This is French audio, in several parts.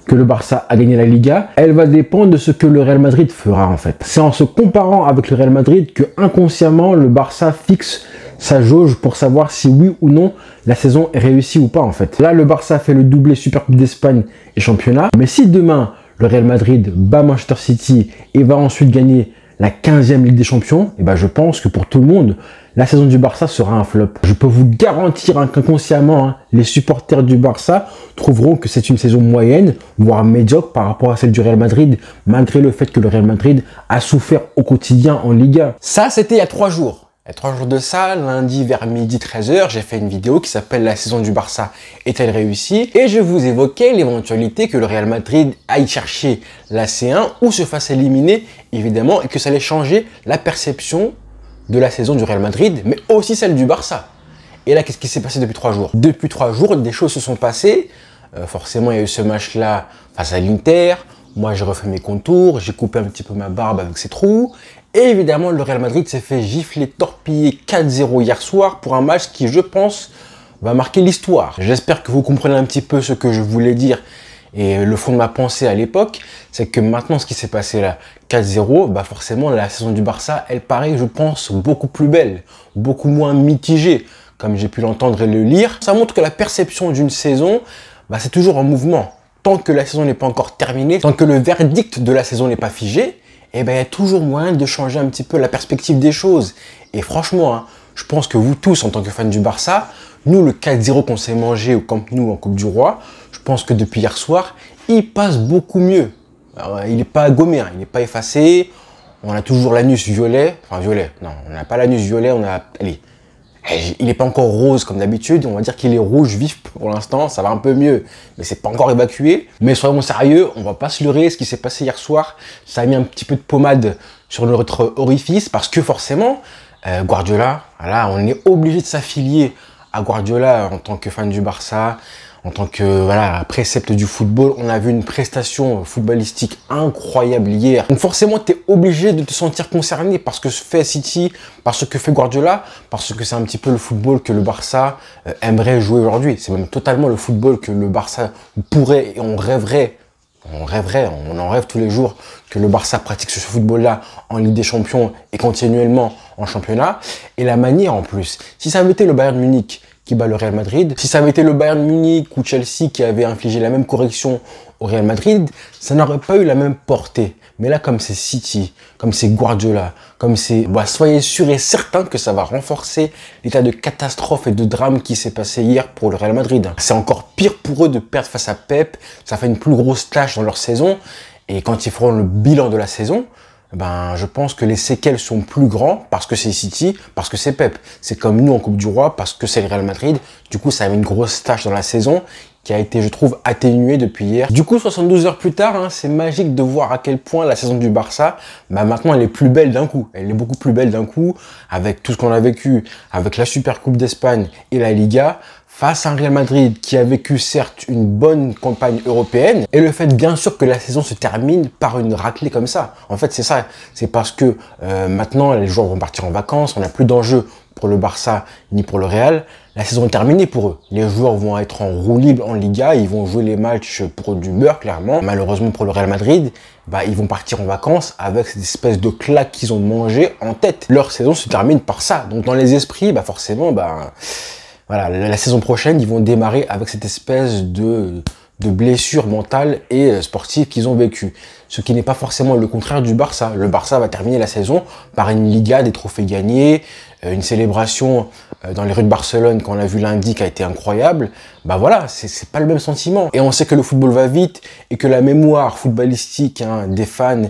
que le Barça a gagné la Liga, elle va dépendre de ce que le Real Madrid fera en fait. C'est en se comparant avec le Real Madrid que inconsciemment le Barça fixe sa jauge pour savoir si oui ou non la saison est réussie ou pas en fait. Là, le Barça fait le doublé Supercoupe d'Espagne et championnat, mais si demain le Real Madrid bat Manchester City et va ensuite gagner la 15e Ligue des Champions, et ben je pense que pour tout le monde, la saison du Barça sera un flop. Je peux vous garantir qu'inconsciemment, les supporters du Barça trouveront que c'est une saison moyenne, voire médiocre par rapport à celle du Real Madrid, malgré le fait que le Real Madrid a souffert au quotidien en Liga. Ça, c'était il y a 3 jours. Il y a 3 jours de ça, lundi vers midi 13h, j'ai fait une vidéo qui s'appelle « La saison du Barça est-elle réussie ?» et je vous évoquais l'éventualité que le Real Madrid aille chercher la C1 ou se fasse éliminer, évidemment, et que ça allait changer la perception de la saison du Real Madrid, mais aussi celle du Barça. Et là, qu'est-ce qui s'est passé depuis 3 jours? Depuis 3 jours, des choses se sont passées. Forcément, il y a eu ce match-là face à l'Inter. Moi, j'ai refait mes contours, j'ai coupé un petit peu ma barbe avec ses trous. Et évidemment, le Real Madrid s'est fait gifler, torpiller 4-0 hier soir pour un match qui, je pense, va marquer l'histoire. J'espère que vous comprenez un petit peu ce que je voulais dire et le fond de ma pensée à l'époque, c'est que maintenant, ce qui s'est passé là, 4-0, bah forcément, la saison du Barça, elle paraît, je pense, beaucoup plus belle, beaucoup moins mitigée, comme j'ai pu l'entendre et le lire. Ça montre que la perception d'une saison, bah, c'est toujours en mouvement. Tant que la saison n'est pas encore terminée, tant que le verdict de la saison n'est pas figé, eh ben, il y a toujours moyen de changer un petit peu la perspective des choses. Et franchement, je pense que vous tous, en tant que fans du Barça, nous, le 4-0 qu'on s'est mangé au Camp Nou en Coupe du Roi, je pense que depuis hier soir, il passe beaucoup mieux. Alors, il n'est pas gommé, il n'est pas effacé. On a toujours l'anus violet. Enfin, violet, non, on n'a pas l'anus violet, on a... Allez, il n'est pas encore rose comme d'habitude, on va dire qu'il est rouge vif pour l'instant, ça va un peu mieux, mais c'est pas encore évacué. Mais soyons sérieux, on va pas se leurrer, ce qui s'est passé hier soir, ça a mis un petit peu de pommade sur notre orifice, parce que forcément, Guardiola, voilà, on est obligé de s'affilier à Guardiola en tant que fan du Barça, en tant que précepte du football. On a vu une prestation footballistique incroyable hier. Donc forcément, tu es obligé de te sentir concerné par ce que fait City, par ce que fait Guardiola, parce que c'est un petit peu le football que le Barça aimerait jouer aujourd'hui. C'est même totalement le football que le Barça pourrait et on rêverait. On en rêve tous les jours que le Barça pratique ce football-là en Ligue des Champions et continuellement en championnat. Et la manière en plus, si ça avait été le Bayern Munich qui bat le Real Madrid, si ça avait été le Bayern Munich ou Chelsea qui avait infligé la même correction au Real Madrid, ça n'aurait pas eu la même portée. Mais là, comme c'est City, comme c'est Guardiola, comme c'est... soyez sûr et certain que ça va renforcer l'état de catastrophe et de drame qui s'est passé hier pour le Real Madrid. C'est encore pire pour eux de perdre face à Pep, ça fait une plus grosse tâche dans leur saison, et quand ils feront le bilan de la saison, je pense que les séquelles sont plus grands parce que c'est City, parce que c'est Pep. C'est comme nous en Coupe du Roi, parce que c'est le Real Madrid. Du coup, ça avait une grosse tâche dans la saison qui a été, je trouve, atténuée depuis hier. Du coup, 72 heures plus tard, c'est magique de voir à quel point la saison du Barça, maintenant, elle est plus belle d'un coup. Elle est beaucoup plus belle d'un coup, avec tout ce qu'on a vécu, avec la Supercoupe d'Espagne et la Liga, face à un Real Madrid qui a vécu certes une bonne campagne européenne, et le fait bien sûr que la saison se termine par une raclée comme ça. En fait, c'est ça. C'est parce que maintenant, les joueurs vont partir en vacances, on n'a plus d'enjeu pour le Barça ni pour le Real. La saison est terminée pour eux. Les joueurs vont être en roue libre en Liga, ils vont jouer les matchs pour du beurre, clairement. Malheureusement pour le Real Madrid, ils vont partir en vacances avec cette espèce de claque qu'ils ont mangé en tête. Leur saison se termine par ça. Donc dans les esprits, forcément, la saison prochaine, ils vont démarrer avec cette espèce de blessure mentale et sportive qu'ils ont vécu. Ce qui n'est pas forcément le contraire du Barça. Le Barça va terminer la saison par une Liga, des trophées gagnés, une célébration dans les rues de Barcelone qu'on a vu lundi qui a été incroyable. C'est pas le même sentiment. Et on sait que le football va vite et que la mémoire footballistique des fans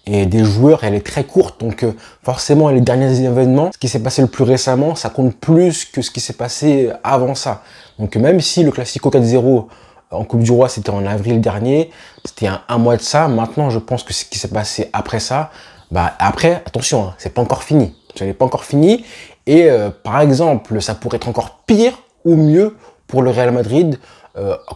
et des joueurs, elle est très courte. Donc forcément, les derniers événements, ce qui s'est passé le plus récemment, ça compte plus que ce qui s'est passé avant ça. Donc même si le Classico 4-0 en Coupe du Roi, c'était en avril dernier, c'était un mois de ça. Maintenant, je pense que ce qui s'est passé après ça, après, attention, c'est pas encore fini. Ce n'est pas encore fini. Et par exemple, ça pourrait être encore pire ou mieux pour le Real Madrid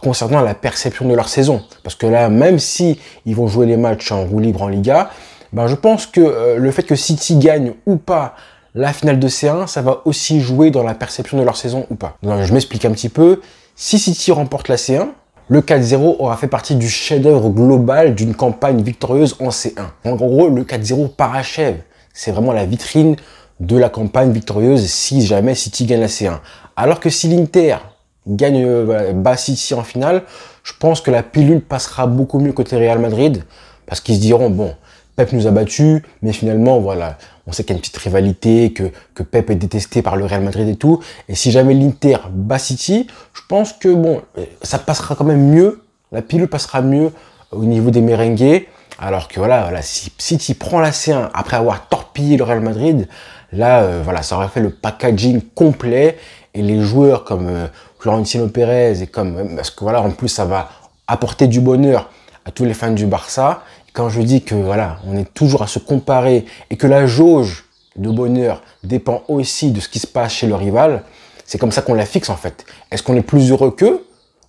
concernant la perception de leur saison. Parce que là, même si ils vont jouer les matchs en roue libre en Liga, je pense que le fait que City gagne ou pas la finale de C1, ça va aussi jouer dans la perception de leur saison ou pas. Donc, je m'explique un petit peu. Si City remporte la C1, Le 4-0 aura fait partie du chef-d'œuvre global d'une campagne victorieuse en C1. En gros, le 4-0 parachève. C'est vraiment la vitrine de la campagne victorieuse si jamais City gagne la C1. Alors que si l'Inter gagne bat City en finale, je pense que la pilule passera beaucoup mieux côté Real Madrid parce qu'ils se diront bon, Pep nous a battus, mais finalement voilà, on sait qu'il y a une petite rivalité, que Pep est détesté par le Real Madrid et tout. Et si jamais l'Inter bat City, je pense que bon, ça passera quand même mieux, la pilule passera mieux au niveau des merengues. Alors que voilà, si City prend la C1 après avoir torpillé le Real Madrid, là voilà, ça aurait fait le packaging complet et les joueurs comme Florentino Pérez et parce que voilà, en plus ça va apporter du bonheur à tous les fans du Barça. Et quand je dis que voilà, on est toujours à se comparer et que la jauge de bonheur dépend aussi de ce qui se passe chez le rival, c'est comme ça qu'on la fixe en fait. Est-ce qu'on est plus heureux qu'eux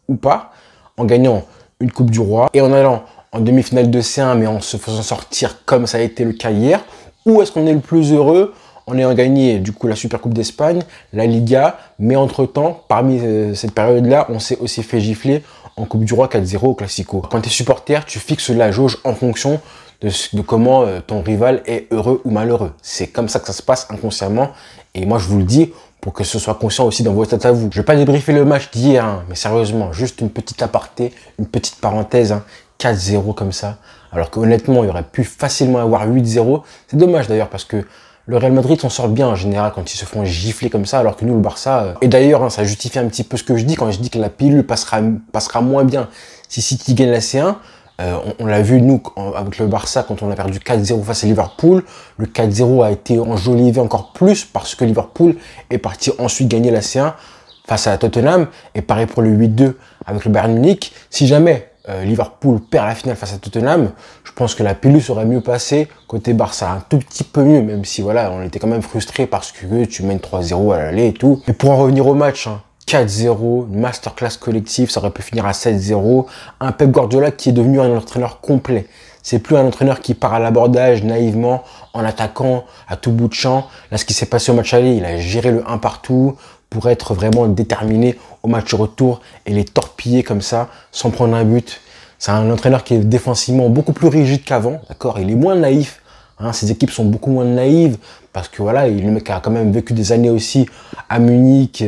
ou pas en gagnant une Coupe du Roi et en allant en demi-finale de C1 mais en se faisant sortir comme ça a été le cas hier, ou est-ce qu'on est le plus heureux en ayant gagné du coup la Super Coupe d'Espagne, la Liga, mais entre-temps, parmi cette période-là, on s'est aussi fait gifler en Coupe du Roi 4-0 au Classico. Quand tu es supporter, tu fixes la jauge en fonction de comment ton rival est heureux ou malheureux. C'est comme ça que ça se passe inconsciemment, et moi je vous le dis, pour que ce soit conscient aussi dans votre tête à vous. Je vais pas débriefer le match d'hier, hein, mais sérieusement, juste une petite aparté, une petite parenthèse, hein, 4-0 comme ça, alors que honnêtement, il aurait pu facilement avoir 8-0. C'est dommage d'ailleurs, parce que le Real Madrid s'en sort bien en général quand ils se font gifler comme ça, alors que nous, le Barça... Et d'ailleurs, hein, ça justifie un petit peu ce que je dis quand je dis que la pilule passera moins bien si City gagne la C1. On l'a vu, nous, avec le Barça, quand on a perdu 4-0 face à Liverpool. Le 4-0 a été enjolivé encore plus parce que Liverpool est parti ensuite gagner la C1 face à Tottenham. Et pareil pour le 8-2 avec le Bayern Munich. Si jamais Liverpool perd la finale face à Tottenham, je pense que la pilule serait mieux passée côté Barça, un tout petit peu mieux, même si voilà, on était quand même frustrés parce que tu mènes 3-0 à l'aller et tout. Mais pour en revenir au match, hein, 4-0, une masterclass collective, ça aurait pu finir à 7-0. Un Pep Guardiola qui est devenu un entraîneur complet. C'est plus un entraîneur qui part à l'abordage naïvement en attaquant à tout bout de champ. Là, ce qui s'est passé au match aller, il a géré le 1 partout pour être vraiment déterminé au match retour et les torpiller comme ça, sans prendre un but. C'est un entraîneur qui est défensivement beaucoup plus rigide qu'avant, d'accord. Il est moins naïf, hein, ses équipes sont beaucoup moins naïves, parce que voilà, le mec a quand même vécu des années aussi à Munich,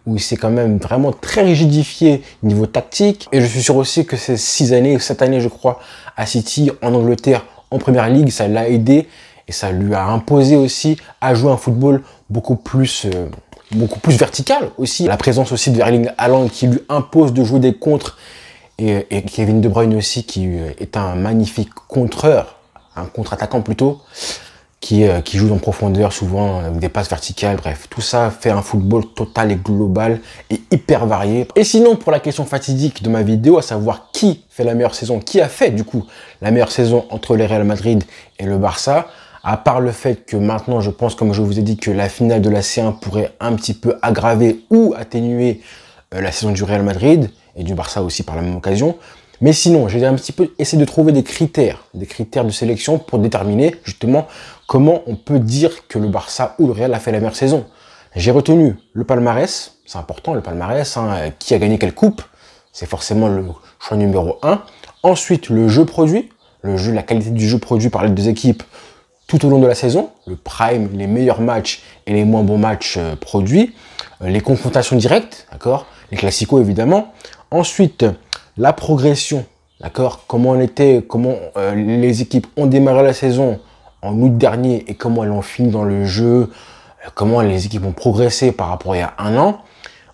où il s'est quand même vraiment très rigidifié niveau tactique. Et je suis sûr aussi que ces 7 années, je crois, à City, en Angleterre, en Première Ligue, ça l'a aidé, et ça lui a imposé aussi à jouer un football beaucoup plus vertical aussi. La présence aussi de Erling Haaland qui lui impose de jouer des contres, et Kevin De Bruyne aussi qui est un magnifique contreur, un contre-attaquant plutôt, qui joue en profondeur souvent avec des passes verticales. Bref, tout ça fait un football total et global et hyper varié. Et sinon, pour la question fatidique de ma vidéo, à savoir qui fait la meilleure saison, qui a fait du coup la meilleure saison entre le Real Madrid et le Barça, à part le fait que maintenant, je pense, comme je vous ai dit, que la finale de la C1 pourrait un petit peu aggraver ou atténuer la saison du Real Madrid et du Barça aussi par la même occasion. Mais sinon, j'ai un petit peu essayé de trouver des critères de sélection pour déterminer justement comment on peut dire que le Barça ou le Real a fait la meilleure saison. J'ai retenu le palmarès, c'est important le palmarès, hein, qui a gagné quelle coupe, c'est forcément le choix numéro 1. Ensuite, le jeu produit, la qualité du jeu produit par les deux équipes tout au long de la saison, le prime, les meilleurs matchs et les moins bons matchs produits, les confrontations directes, d'accord, les classicos évidemment. Ensuite, la progression, d'accord, comment les équipes ont démarré la saison en août dernier et comment elles ont fini dans le jeu, comment les équipes ont progressé par rapport à il y a un an.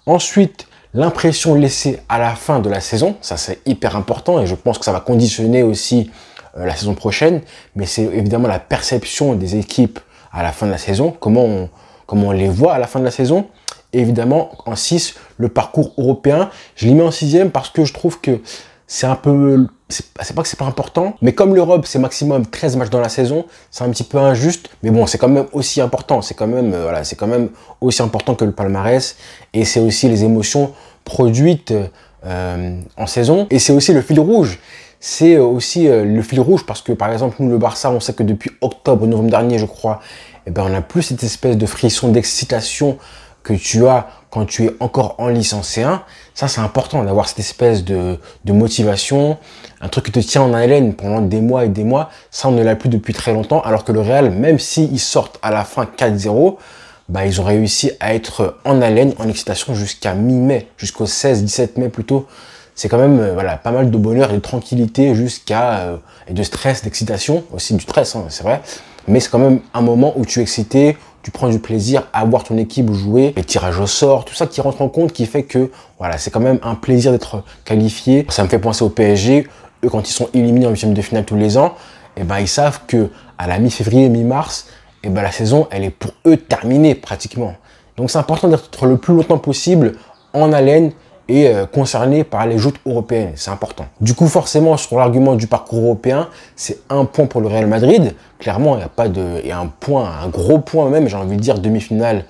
Ensuite, l'impression laissée à la fin de la saison, ça c'est hyper important et je pense que ça va conditionner aussi la saison prochaine, mais c'est évidemment la perception des équipes à la fin de la saison, comment on les voit à la fin de la saison. Et évidemment, en 6, le parcours européen, je l'ai mis en 6e parce que je trouve que c'est un peu, c'est pas que c'est pas important, mais comme l'Europe, c'est maximum 13 matchs dans la saison, c'est un petit peu injuste, mais bon, c'est quand même aussi important, c'est quand même aussi important que le palmarès, et c'est aussi les émotions produites en saison, et c'est aussi le fil rouge. C'est aussi le fil rouge parce que, par exemple, nous, le Barça, on sait que depuis octobre, novembre dernier, je crois, eh ben, on n'a plus cette espèce de frisson d'excitation que tu as quand tu es encore en licence C1, ça c'est important d'avoir cette espèce de motivation, un truc qui te tient en haleine pendant des mois et des mois. Ça on ne l'a plus depuis très longtemps, alors que le Real, même s'ils sortent à la fin 4-0, bah, ils ont réussi à être en haleine, en excitation jusqu'à mi-mai, jusqu'au 16-17 mai plutôt. C'est quand même voilà, pas mal de bonheur et de tranquillité jusqu'à et de stress, d'excitation, aussi du stress, hein, c'est vrai. Mais c'est quand même un moment où tu es excité, tu prends du plaisir à voir ton équipe jouer, les tirages au sort, tout ça qui rentre en compte, qui fait que voilà, c'est quand même un plaisir d'être qualifié. Ça me fait penser au PSG, eux quand ils sont éliminés en huitième de finale tous les ans, et ben ils savent que à la mi-février, mi-mars, et ben la saison elle est pour eux terminée pratiquement. Donc c'est important d'être le plus longtemps possible en haleine et concerné par les joutes européennes, c'est important. Du coup, forcément, sur l'argument du parcours européen, c'est un point pour le Real Madrid. Clairement, il n'y a pas de, il y a un point, un gros point même, j'ai envie de dire, demi-finale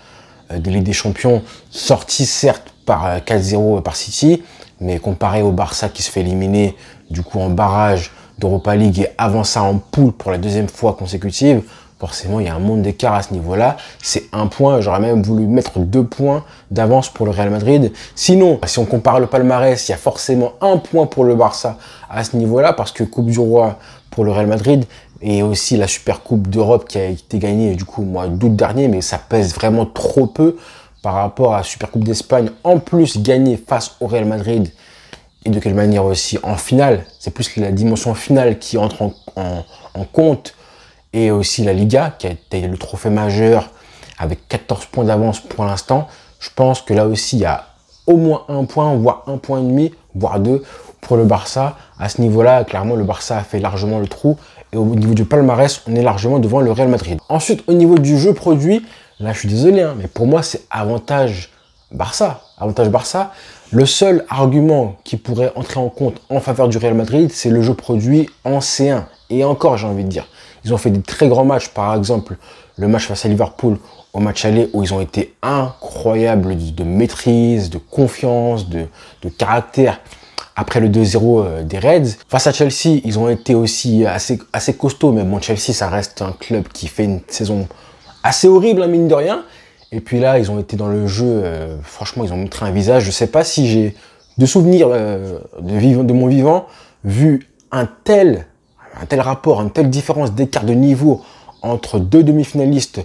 de Ligue des Champions, sortie certes par 4-0 par City, mais comparé au Barça qui se fait éliminer du coup en barrage d'Europa League et avant ça en poule pour la deuxième fois consécutive, forcément, il y a un monde d'écart à ce niveau-là. C'est un point, j'aurais même voulu mettre 2 points d'avance pour le Real Madrid. Sinon, si on compare le palmarès, il y a forcément un point pour le Barça à ce niveau-là, parce que Coupe du Roi pour le Real Madrid et aussi la Super Coupe d'Europe qui a été gagnée du coup au mois d'août dernier, mais ça pèse vraiment trop peu par rapport à la Super Coupe d'Espagne, en plus gagnée face au Real Madrid, et de quelle manière aussi en finale. C'est plus la dimension finale qui entre en compte. Et aussi la Liga, qui a été le trophée majeur avec 14 points d'avance pour l'instant. Je pense que là aussi, il y a au moins un point, voire un point et demi, voire 2 pour le Barça. À ce niveau-là, clairement, le Barça a fait largement le trou. Et au niveau du palmarès, on est largement devant le Real Madrid. Ensuite, au niveau du jeu produit, là, je suis désolé, hein, mais pour moi, c'est avantage Barça. Avantage Barça. Le seul argument qui pourrait entrer en compte en faveur du Real Madrid, c'est le jeu produit en C1. Et encore, j'ai envie de dire. Ils ont fait des très grands matchs, par exemple le match face à Liverpool au match aller où ils ont été incroyables de maîtrise, de confiance, de caractère après le 2-0 des Reds. Face à Chelsea, ils ont été aussi assez costauds, mais bon, Chelsea, ça reste un club qui fait une saison assez horrible, hein, mine de rien. Et puis là, ils ont été dans le jeu, franchement, ils ont montré un visage. Je sais pas si j'ai de souvenirs de mon vivant vu un tel rapport, une telle différence d'écart de niveau entre 2 demi-finalistes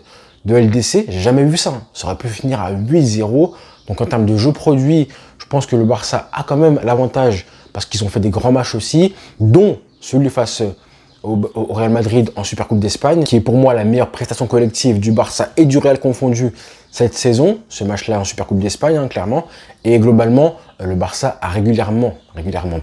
de LDC, j'ai jamais vu ça. Ça aurait pu finir à 8-0. Donc en termes de jeu produit, je pense que le Barça a quand même l'avantage parce qu'ils ont fait des grands matchs aussi, dont celui face au Real Madrid en Supercoupe d'Espagne, qui est pour moi la meilleure prestation collective du Barça et du Real confondu cette saison, ce match-là en Supercoupe d'Espagne, hein, clairement. Et globalement, le Barça a régulièrement,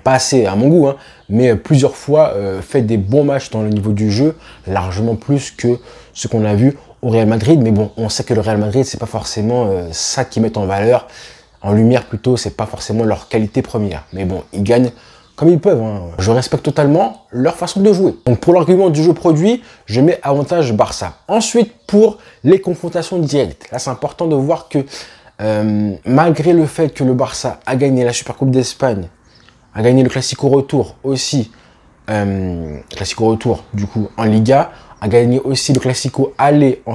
pas assez à mon goût, hein, mais plusieurs fois fait des bons matchs dans le niveau du jeu, largement plus que ce qu'on a vu au Real Madrid. Mais bon, on sait que le Real Madrid, c'est pas forcément ça qu'ils mettent en valeur, en lumière plutôt, c'est pas forcément leur qualité première. Mais bon, ils gagnent comme ils peuvent, hein. Je respecte totalement leur façon de jouer. Donc pour l'argument du jeu produit, je mets avantage Barça. Ensuite, pour les confrontations directes, là c'est important de voir que malgré le fait que le Barça a gagné la Supercoupe d'Espagne, a gagné le Classico Retour aussi, Classico Retour du coup en Liga, a gagné aussi le Classico Aller en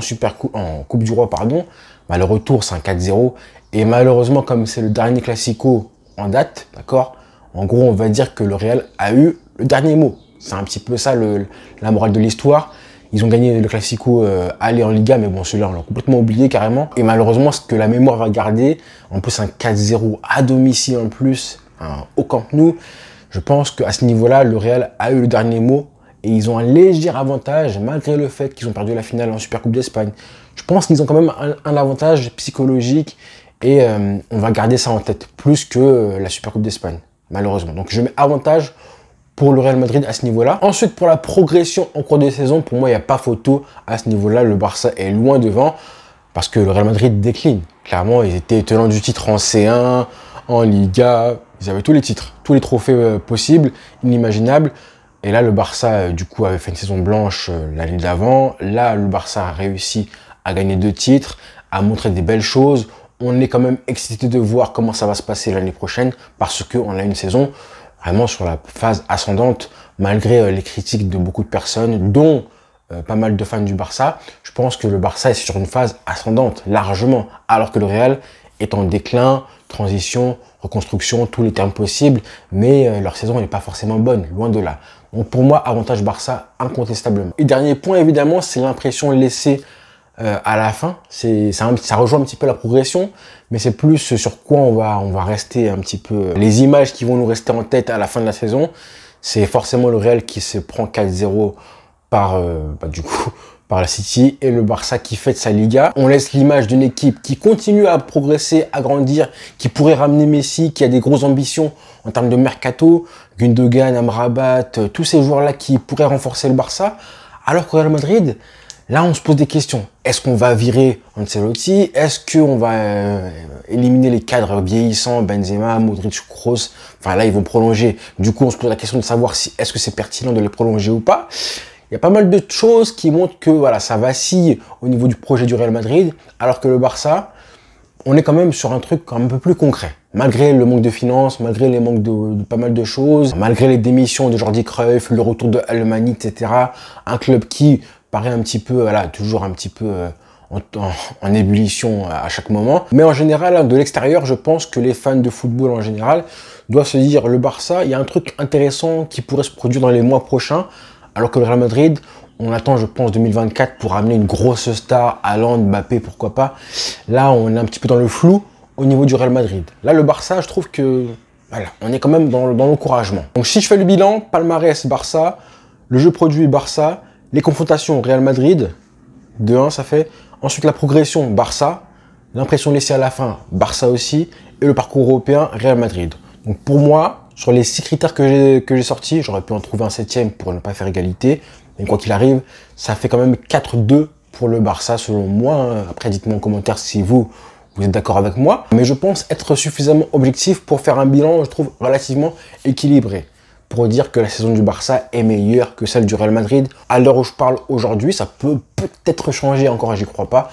Coupe du Roi, pardon, bah, le retour c'est un 4-0, et malheureusement comme c'est le dernier Classico en date, d'accord, en gros, on va dire que le Real a eu le dernier mot. C'est un petit peu ça la morale de l'histoire. Ils ont gagné le Classico aller en Liga, mais bon, celui-là, on l'a complètement oublié carrément. Et malheureusement, ce que la mémoire va garder, en plus un 4-0 à domicile en plus, au Camp Nou, je pense qu'à ce niveau-là, le Real a eu le dernier mot et ils ont un léger avantage, malgré le fait qu'ils ont perdu la finale en Supercoupe d'Espagne. Je pense qu'ils ont quand même un avantage psychologique et on va garder ça en tête, plus que la Supercoupe d'Espagne. Malheureusement. Donc je mets avantage pour le Real Madrid à ce niveau-là. Ensuite, pour la progression en cours de saison, pour moi, il n'y a pas photo à ce niveau-là. Le Barça est loin devant parce que le Real Madrid décline. Clairement, ils étaient tenants du titre en C1, en Liga. Ils avaient tous les titres, tous les trophées possibles, inimaginables. Et là, le Barça, du coup, avait fait une saison blanche l'année d'avant. Là, le Barça a réussi à gagner 2 titres, à montrer des belles choses. On est quand même excité de voir comment ça va se passer l'année prochaine parce qu'on a une saison vraiment sur la phase ascendante malgré les critiques de beaucoup de personnes, dont pas mal de fans du Barça, je pense que le Barça est sur une phase ascendante, largement, alors que le Real est en déclin, transition, reconstruction, tous les termes possibles, mais leur saison n'est pas forcément bonne, loin de là. Donc pour moi, avantage Barça, incontestablement. Et dernier point, évidemment, c'est l'impression laissée à la fin. Ça rejoint un petit peu la progression, mais c'est plus sur quoi on va rester un petit peu. Les images qui vont nous rester en tête à la fin de la saison, c'est forcément le Real qui se prend 4-0 par la City et le Barça qui fête sa Liga. On laisse l'image d'une équipe qui continue à progresser, à grandir, qui pourrait ramener Messi, qui a des grosses ambitions en termes de mercato, Gundogan, Amrabat, tous ces joueurs-là qui pourraient renforcer le Barça. Alors qu'au Real Madrid, là on se pose des questions. Est-ce qu'on va virer Ancelotti? Est-ce qu'on va éliminer les cadres vieillissants, Benzema, Modric, Kroos? Enfin là ils vont prolonger. Du coup on se pose la question de savoir si est-ce que c'est pertinent de les prolonger ou pas. Il y a pas mal de choses qui montrent que voilà, ça vacille au niveau du projet du Real Madrid, alors que le Barça, on est quand même sur un truc un peu plus concret. Malgré le manque de finances, malgré les manques de pas mal de choses, malgré les démissions de Jordi Cruyff, le retour de Alemany, etc. Un club qui paraît un petit peu, voilà, toujours un petit peu en ébullition à chaque moment. Mais en général, de l'extérieur, je pense que les fans de football en général doivent se dire, le Barça, il y a un truc intéressant qui pourrait se produire dans les mois prochains. Alors que le Real Madrid, on attend, je pense, 2024 pour amener une grosse star, Haaland, Mbappé, pourquoi pas. Là, on est un petit peu dans le flou au niveau du Real Madrid. Là, le Barça, je trouve que, voilà, on est quand même dans l'encouragement. Donc, si je fais le bilan, palmarès Barça, le jeu produit Barça, les confrontations Real Madrid, 2-1, ça fait. Ensuite, la progression Barça, l'impression laissée à la fin, Barça aussi, et le parcours européen Real Madrid. Donc, pour moi, sur les 6 critères que j'ai sortis, j'aurais pu en trouver un 7e pour ne pas faire égalité. Mais quoi qu'il arrive, ça fait quand même 4-2 pour le Barça selon moi. Après, dites-moi en commentaire si vous êtes d'accord avec moi. Mais je pense être suffisamment objectif pour faire un bilan, je trouve, relativement équilibré. Pour dire que la saison du Barça est meilleure que celle du Real Madrid. À l'heure où je parle aujourd'hui, ça peut peut-être changer encore, j'y crois pas.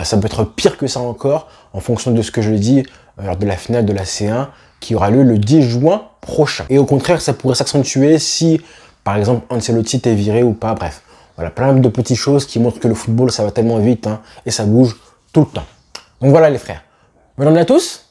Ça peut être pire que ça encore, en fonction de ce que je dis lors de la finale de la C1, qui aura lieu le 10 juin prochain. Et au contraire, ça pourrait s'accentuer si, par exemple, Ancelotti est viré ou pas. Bref, voilà, plein de petites choses qui montrent que le football, ça va tellement vite, hein, et ça bouge tout le temps. Donc voilà les frères. Bonne journée à tous,